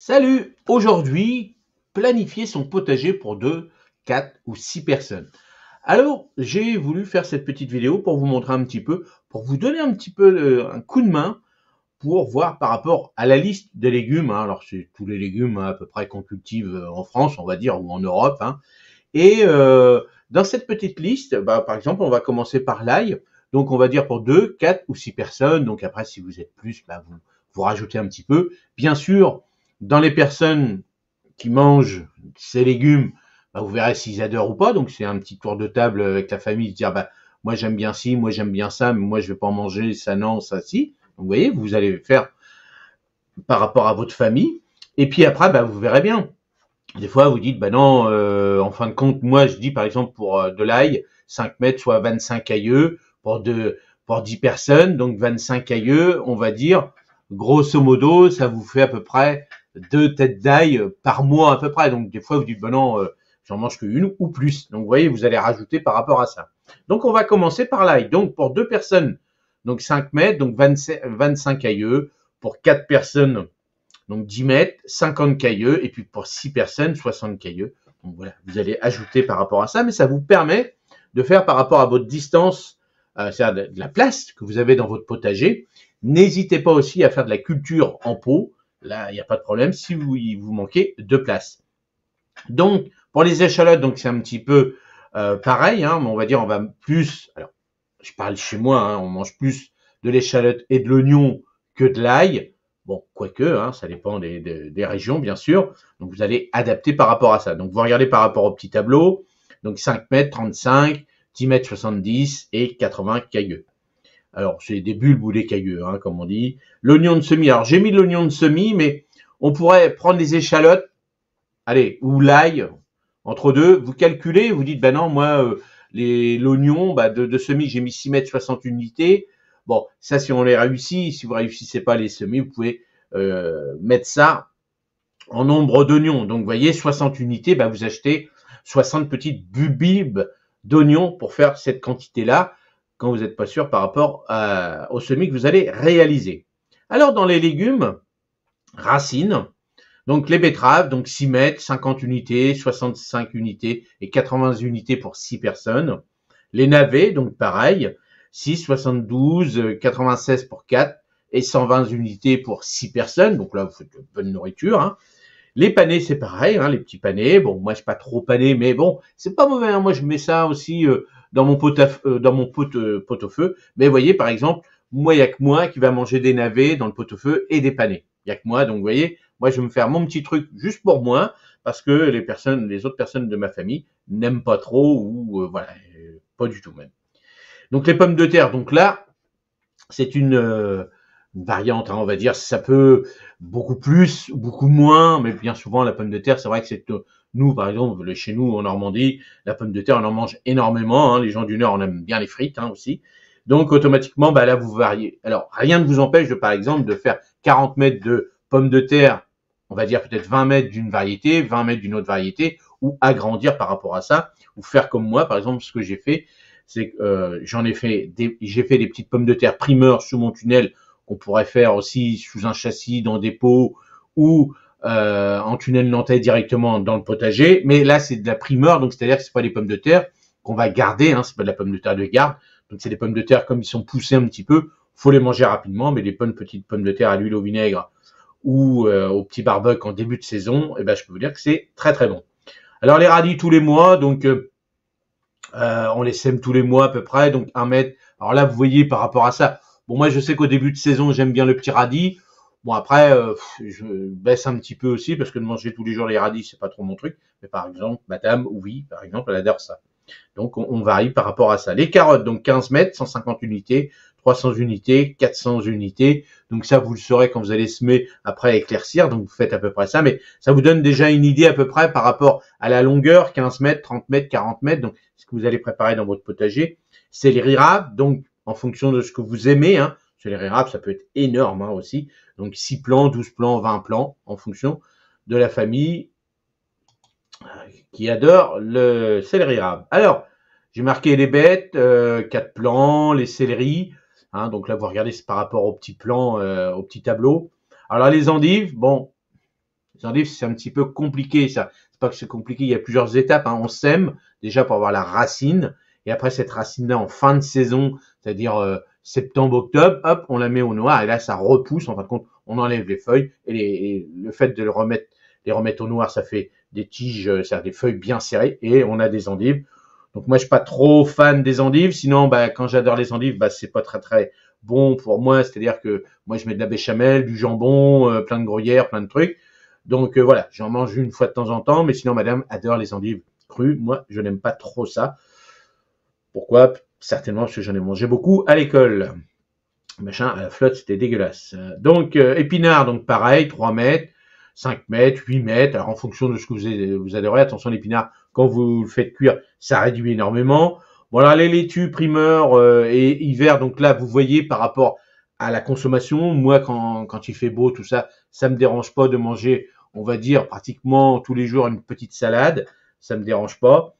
Salut! Aujourd'hui, planifier son potager pour 2, 4 ou 6 personnes. Alors, j'ai voulu faire cette petite vidéo pour vous montrer un petit peu, pour vous donner un petit peu un coup de main pour voir par rapport à la liste des légumes. Alors, c'est tous les légumes à peu près qu'on cultive en France, on va dire, ou en Europe. Et dans cette petite liste, par exemple, on va commencer par l'ail. Donc, on va dire pour 2, 4 ou 6 personnes. Donc, après, si vous êtes plus, vous rajoutez un petit peu. Bien sûr, dans les personnes qui mangent ces légumes, vous verrez s'ils adorent ou pas. Donc, c'est un petit tour de table avec la famille, de dire, moi, j'aime bien ci, moi, j'aime bien ça, mais moi, je vais pas en manger, ça, non, ça, si. Donc, vous voyez, vous allez faire par rapport à votre famille. Et puis après, vous verrez bien. Des fois, vous dites, non, en fin de compte, moi, je dis, par exemple, pour de l'ail, 5 mètres, soit 25 aïeux, pour 10 personnes, donc 25 aïeux, on va dire, grosso modo, ça vous fait à peu près 2 têtes d'ail par mois, à peu près. Donc, des fois, vous dites, non, j'en mange qu'une ou plus. Donc, vous voyez, vous allez rajouter par rapport à ça. Donc, on va commencer par l'ail. Donc, pour 2 personnes, donc 5 mètres, donc 25 aïeux. Pour 4 personnes, donc 10 mètres, 50 cailleux, et puis pour 6 personnes, 60 cailleux. Donc voilà, vous allez ajouter par rapport à ça, mais ça vous permet de faire par rapport à votre distance, c'est-à-dire de la place que vous avez dans votre potager. N'hésitez pas aussi à faire de la culture en pot. Là, il n'y a pas de problème si vous manquez de place. Donc, pour les échalotes, donc c'est un petit peu pareil, mais on va dire on va plus, alors je parle chez moi, on mange plus de l'échalote et de l'oignon que de l'ail. Bon, quoique, ça dépend des régions, bien sûr. Donc, vous allez adapter par rapport à ça. Donc, vous regardez par rapport au petit tableau. Donc, 5 mètres, 35, 10 mètres, 70 et 80 cailleux. Alors, c'est des bulbes ou des cailleux, comme on dit. L'oignon de semis. Alors, j'ai mis l'oignon de semis, mais on pourrait prendre les échalotes, allez, ou l'ail, entre deux. Vous calculez, vous dites, non, moi, l'oignon, de semis, j'ai mis 6 mètres 60 unités. Bon, ça, si on les réussit, si vous réussissez pas les semis, vous pouvez mettre ça en nombre d'oignons. Donc, vous voyez, 60 unités, vous achetez 60 petites bulbes d'oignons pour faire cette quantité-là, quand vous n'êtes pas sûr par rapport au semis que vous allez réaliser. Alors, dans les légumes, racines, donc les betteraves, donc 6 mètres, 50 unités, 65 unités et 80 unités pour 6 personnes. Les navets, donc pareil, 6, 72, 96 pour 4 et 120 unités pour 6 personnes. Donc là, vous faites de bonne nourriture. Les panais, c'est pareil, les petits panais. Bon, moi, je suis pas trop pané, mais bon, c'est pas mauvais. Moi, je mets ça aussi dans mon pot-au-feu. Mais vous voyez, par exemple, moi, il y a que moi qui va manger des navets dans le pot-au-feu et des panais. Il y a que moi, donc vous voyez, moi, je vais me faire mon petit truc juste pour moi, parce que les autres personnes de ma famille n'aiment pas trop ou voilà, pas du tout même. Donc les pommes de terre, donc là, c'est une variante, on va dire, ça peut beaucoup plus, beaucoup moins, mais bien souvent la pomme de terre, c'est vrai que c'est nous, par exemple, chez nous en Normandie, la pomme de terre, on en mange énormément. Les gens du Nord, on aime bien les frites aussi. Donc automatiquement, là, vous variez. Alors rien ne vous empêche de, par exemple, de faire 40 mètres de pommes de terre, on va dire peut-être 20 mètres d'une variété, 20 mètres d'une autre variété, ou agrandir par rapport à ça, ou faire comme moi, par exemple, ce que j'ai fait, c'est que j'ai fait des petites pommes de terre primeurs sous mon tunnel qu'on pourrait faire aussi sous un châssis dans des pots ou en tunnel nantais directement dans le potager. Mais là, c'est de la primeur, donc c'est-à-dire que c'est pas des pommes de terre qu'on va garder, c'est pas de la pomme de terre de garde. Donc c'est des pommes de terre comme ils sont poussés un petit peu, faut les manger rapidement, mais les bonnes petites pommes de terre à l'huile au vinaigre ou au petit barbecue en début de saison, je peux vous dire que c'est très très bon. Alors les radis tous les mois, donc on les sème tous les mois à peu près, donc 1 mètre. Alors là, vous voyez par rapport à ça. Bon, moi, je sais qu'au début de saison, j'aime bien le petit radis. Bon, après, je baisse un petit peu aussi parce que de manger tous les jours les radis, c'est pas trop mon truc. Mais par exemple, madame, oui, par exemple, elle adore ça. Donc, on varie par rapport à ça. Les carottes, donc 15 mètres, 150 unités, 300 unités, 400 unités. Donc ça, vous le saurez quand vous allez semer après éclaircir. Donc vous faites à peu près ça. Mais ça vous donne déjà une idée à peu près par rapport à la longueur, 15 mètres, 30 mètres, 40 mètres. Donc ce que vous allez préparer dans votre potager. Céleri rave, donc en fonction de ce que vous aimez. Céleri rave, ça peut être énorme aussi. Donc 6 plants, 12 plants, 20 plants en fonction de la famille qui adore le céleri rave. Alors, j'ai marqué les bêtes, 4 plants, les céleris. Donc là, vous regardez, c'est par rapport au petit plan, au petit tableau. Alors, les endives, bon, Les endives, c'est un petit peu compliqué, ça. C'est pas que c'est compliqué, il y a plusieurs étapes, hein. On sème, déjà pour avoir la racine, et après cette racine-là, en fin de saison, c'est-à-dire septembre, octobre, hop, on la met au noir, et là, ça repousse, en fin de compte, on enlève les feuilles, et le fait de les remettre au noir, ça fait des tiges, ça a des feuilles bien serrées, et on a des endives. Donc moi, je suis pas trop fan des endives, sinon, bah, quand j'adore les endives, bah, c'est pas très bon pour moi, c'est-à-dire que moi, je mets de la béchamel, du jambon, plein de gruyère, plein de trucs. Donc voilà, j'en mange une fois de temps en temps, mais sinon, madame adore les endives crues. Moi, je n'aime pas trop ça. Pourquoi? Certainement parce que j'en ai mangé beaucoup à l'école. Machin, à la flotte, c'était dégueulasse. Donc, épinards, donc pareil, 3 mètres, 5 mètres, 8 mètres. Alors, en fonction de ce que vous adorez, attention, l'épinard, quand vous le faites cuire, ça réduit énormément. Bon, alors, les laitues, primeurs et hiver, donc là, vous voyez par rapport à la consommation, moi, quand il fait beau, tout ça, ça me dérange pas de manger, on va dire, pratiquement tous les jours une petite salade. Ça me dérange pas.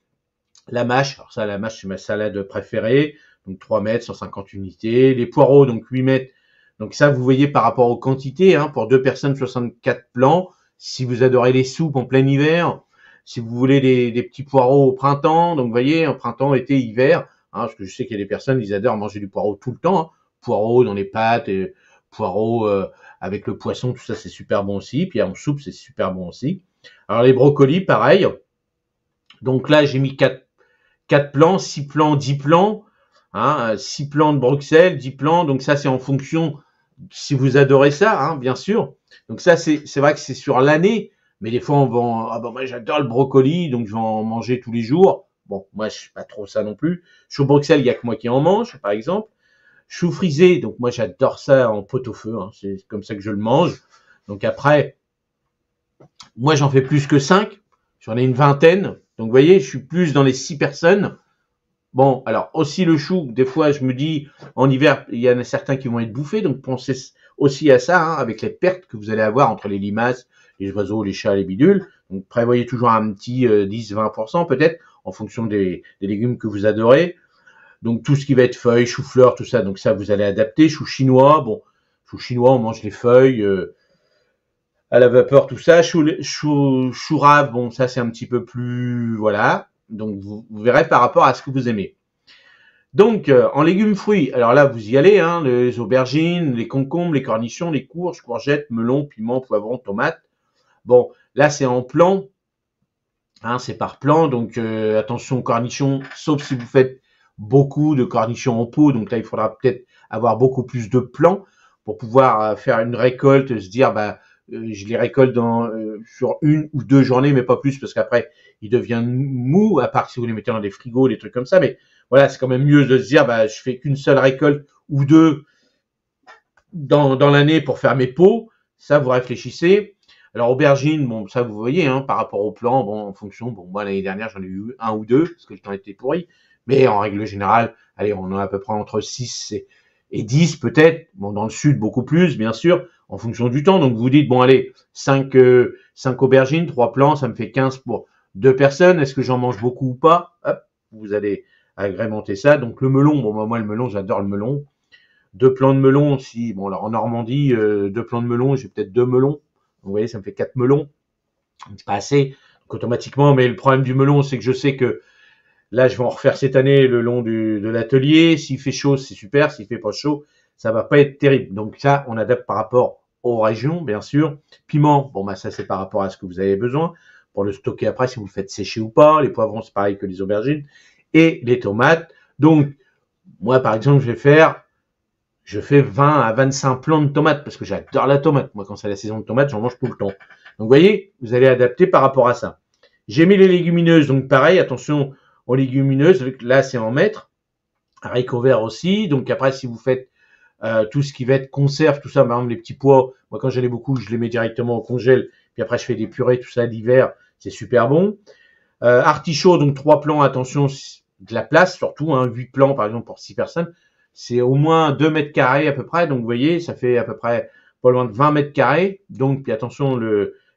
La mâche, alors ça, la mâche, c'est ma salade préférée. Donc 3 mètres, 150 unités. Les poireaux, donc 8 mètres. Donc ça, vous voyez par rapport aux quantités, hein, pour 2 personnes, 64 plants. Si vous adorez les soupes en plein hiver, si vous voulez des petits poireaux au printemps, donc vous voyez, en printemps, été, hiver, hein, parce que je sais qu'il y a des personnes, ils adorent manger du poireau tout le temps, hein. Poireaux dans les pâtes, et poireaux avec le poisson, tout ça, c'est super bon aussi. Puis en soupe, c'est super bon aussi. Alors les brocolis, pareil. Donc là, j'ai mis 4 plants, 6 plants, 10 plants, hein, 6 plants de Bruxelles, 10 plants, donc ça c'est en fonction si vous adorez ça, hein, bien sûr. Donc ça c'est vrai que c'est sur l'année, mais des fois on va ah ben moi j'adore le brocoli, donc je vais en manger tous les jours. Bon, moi je suis pas trop ça non plus. Chou Bruxelles, il y a que moi qui en mange, par exemple. Chou frisé, donc moi j'adore ça en pot-au-feu, hein, c'est comme ça que je le mange. Donc après, moi j'en fais plus que 5, j'en ai une vingtaine. Donc vous voyez, je suis plus dans les 6 personnes. Bon, alors aussi le chou, des fois je me dis, en hiver, il y en a certains qui vont être bouffés, donc pensez aussi à ça, hein, avec les pertes que vous allez avoir entre les limaces, les oiseaux, les chats, les bidules. Donc prévoyez toujours un petit 10-20% peut-être, en fonction des légumes que vous adorez. Donc tout ce qui va être feuilles, chou-fleur, tout ça, donc ça vous allez adapter. Chou chinois, bon, chou chinois, on mange les feuilles à la vapeur, tout ça. Chou rave, bon, ça c'est un petit peu plus, voilà. Donc vous verrez par rapport à ce que vous aimez. Donc en légumes fruits, alors là vous y allez, hein, les aubergines, les concombres, les cornichons, les courges, courgettes, melons, piments, poivrons, tomates. Bon, là c'est en plan, hein, c'est par plan, donc attention aux cornichons, sauf si vous faites beaucoup de cornichons en pot, donc là il faudra peut-être avoir beaucoup plus de plants pour pouvoir faire une récolte, se dire bah je les récolte sur 1 ou 2 journées, mais pas plus, parce qu'après, ils deviennent mous, à part si vous les mettez dans des frigos, des trucs comme ça. Mais voilà, c'est quand même mieux de se dire, bah, je fais qu'une seule récolte ou 2 dans l'année pour faire mes pots. Ça, vous réfléchissez. Alors, aubergine, bon, ça, vous voyez, hein, par rapport au plan, bon, en fonction, bon, moi, l'année dernière, j'en ai eu 1 ou 2, parce que le temps était pourri. Mais en règle générale, allez, on a à peu près entre 6 et 10 peut-être. Bon, dans le sud, beaucoup plus, bien sûr, en fonction du temps. Donc, vous dites, bon, allez, 5 aubergines, 3 plants, ça me fait 15 pour 2 personnes. Est-ce que j'en mange beaucoup ou pas? Hop, vous allez agrémenter ça. Donc, le melon, bon, moi, le melon, j'adore le melon. 2 plants de melon, si, bon, alors en Normandie, 2 plants de melon, j'ai peut-être 2 melons. Vous voyez, ça me fait 4 melons. C'est pas assez, donc automatiquement, mais le problème du melon, c'est que je sais que là, je vais en refaire cette année le long de l'atelier. S'il fait chaud, c'est super. S'il fait pas chaud, ça va pas être terrible. Donc ça, on adapte par rapport aux régions, bien sûr. Piment, bon bah ça c'est par rapport à ce que vous avez besoin pour le stocker après, si vous le faites sécher ou pas. Les poivrons, c'est pareil que les aubergines. Et les tomates. Donc, moi par exemple, je fais 20 à 25 plants de tomates parce que j'adore la tomate. Moi, quand c'est la saison de tomates, j'en mange tout le temps. Donc, vous voyez, vous allez adapter par rapport à ça. J'ai mis les légumineuses, donc pareil, attention aux légumineuses. Là, c'est en mètres. Haricots verts aussi. Donc après, si vous faites tout ce qui va être conserve, tout ça, par exemple les petits pois, moi quand j'en ai beaucoup, je les mets directement au congèle. Puis après, je fais des purées, tout ça l'hiver. C'est super bon. Artichaut, donc 3 plants, attention, de la place surtout, hein, 8 plants par exemple pour 6 personnes. C'est au moins 2 mètres carrés à peu près. Donc vous voyez, ça fait à peu près pas loin de 20 mètres carrés. Donc puis attention,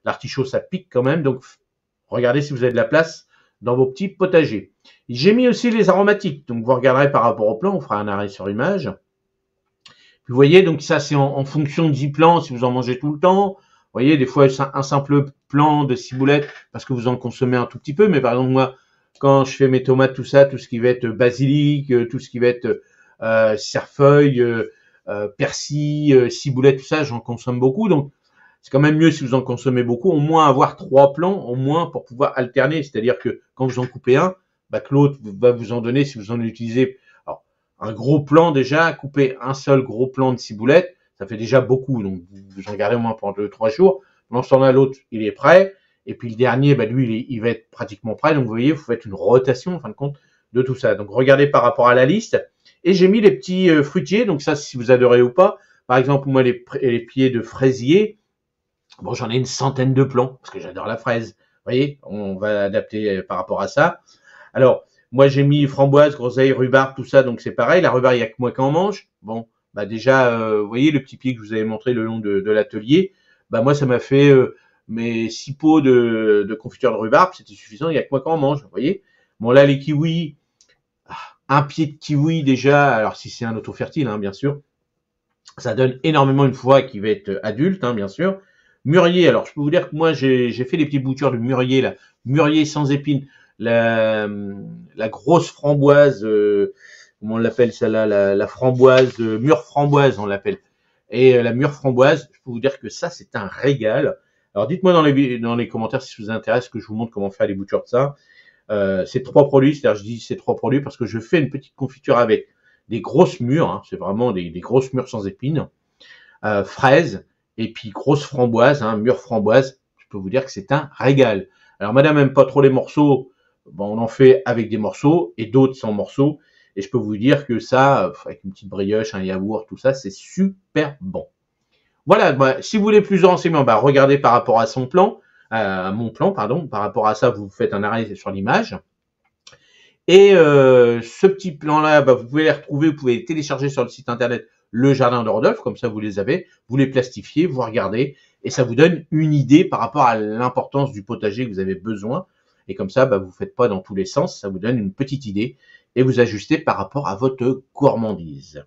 l'artichaut, ça pique quand même. Donc regardez si vous avez de la place dans vos petits potagers. J'ai mis aussi les aromatiques. Donc vous regarderez par rapport au plan, on fera un arrêt sur image. Vous voyez, donc ça c'est en fonction de 10 plants, si vous en mangez tout le temps. voyez, des fois, un simple plant de ciboulette, parce que vous en consommez un tout petit peu, mais par exemple, moi, quand je fais mes tomates, tout ça, tout ce qui va être basilic, tout ce qui va être cerfeuil, persil, ciboulette, tout ça, j'en consomme beaucoup. Donc, c'est quand même mieux si vous en consommez beaucoup, au moins avoir 3 plants, au moins pour pouvoir alterner. C'est-à-dire que quand vous en coupez un, bah, que l'autre va vous en donner si vous en utilisez. Alors, un gros plant déjà, couper un seul gros plant de ciboulette, ça fait déjà beaucoup. Donc, vous en gardez au moins pendant 2-3 jours. Pendant ce temps-là, l'autre, il est prêt. Et puis le dernier, bah, lui, il va être pratiquement prêt. Donc, vous voyez, vous faites une rotation, en fin de compte, de tout ça. Donc, regardez par rapport à la liste. Et j'ai mis les petits fruitiers. Donc, ça, si vous adorez ou pas. Par exemple, moi, les pieds de fraisier, bon, j'en ai une centaine de plants, parce que j'adore la fraise. Vous voyez, on va adapter par rapport à ça. Alors, moi, j'ai mis framboise, groseille, rhubarbe, tout ça, donc c'est pareil. La rhubarbe, il n'y a que moi qui en mange. Bon, bah déjà, vous voyez, le petit pied que je vous avais montré le long de l'atelier, bah moi, ça m'a fait mes 6 pots de confiture de rhubarbe, c'était suffisant, il n'y a que moi qui en mange, vous voyez. Bon, là, les kiwis, un pied de kiwi déjà, alors si c'est un auto-fertile, hein, bien sûr, ça donne énormément une fois qu'il va être adulte, hein, bien sûr. Mûrier, alors je peux vous dire que moi j'ai fait les petites boutures de mûrier là, mûrier sans épines, la grosse framboise, comment on l'appelle celle-là, la framboise, mûre framboise on l'appelle. Et la mûre framboise, je peux vous dire que ça c'est un régal. Alors dites-moi dans les commentaires si ça vous intéresse que je vous montre comment faire les boutures de ça. Ces 3 produits, c'est-à-dire je dis ces 3 produits parce que je fais une petite confiture avec des grosses mûres, hein, c'est vraiment des grosses mûres sans épines, fraises, et puis grosses framboises, hein, mûres framboises, je peux vous dire que c'est un régal. Alors madame aime pas trop les morceaux, bon, on en fait avec des morceaux, et d'autres sans morceaux, et je peux vous dire que ça, avec une petite brioche, un yaourt, tout ça, c'est super bon. Voilà, bah, si vous voulez plus de renseignements, bah, regardez par rapport à son plan, à mon plan, pardon, par rapport à ça, vous faites un arrêt sur l'image. Et ce petit plan-là, bah, vous pouvez les retrouver, vous pouvez les télécharger sur le site internet Le Jardin de Rodolphe, comme ça vous les avez, vous les plastifiez, vous regardez, et ça vous donne une idée par rapport à l'importance du potager que vous avez besoin. Et comme ça, bah, vous ne faites pas dans tous les sens, ça vous donne une petite idée, et vous ajustez par rapport à votre gourmandise.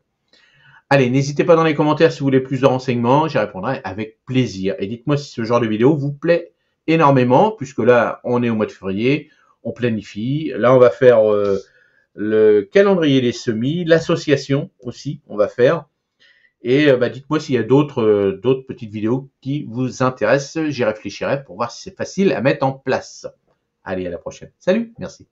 Allez, n'hésitez pas dans les commentaires si vous voulez plus de renseignements, j'y répondrai avec plaisir. Et dites-moi si ce genre de vidéo vous plaît énormément, puisque là, on est au mois de février, on planifie. Là, on va faire le calendrier des semis, l'association aussi, on va faire. Et bah, dites-moi s'il y a d'autres petites vidéos qui vous intéressent. J'y réfléchirai pour voir si c'est facile à mettre en place. Allez, à la prochaine. Salut, merci.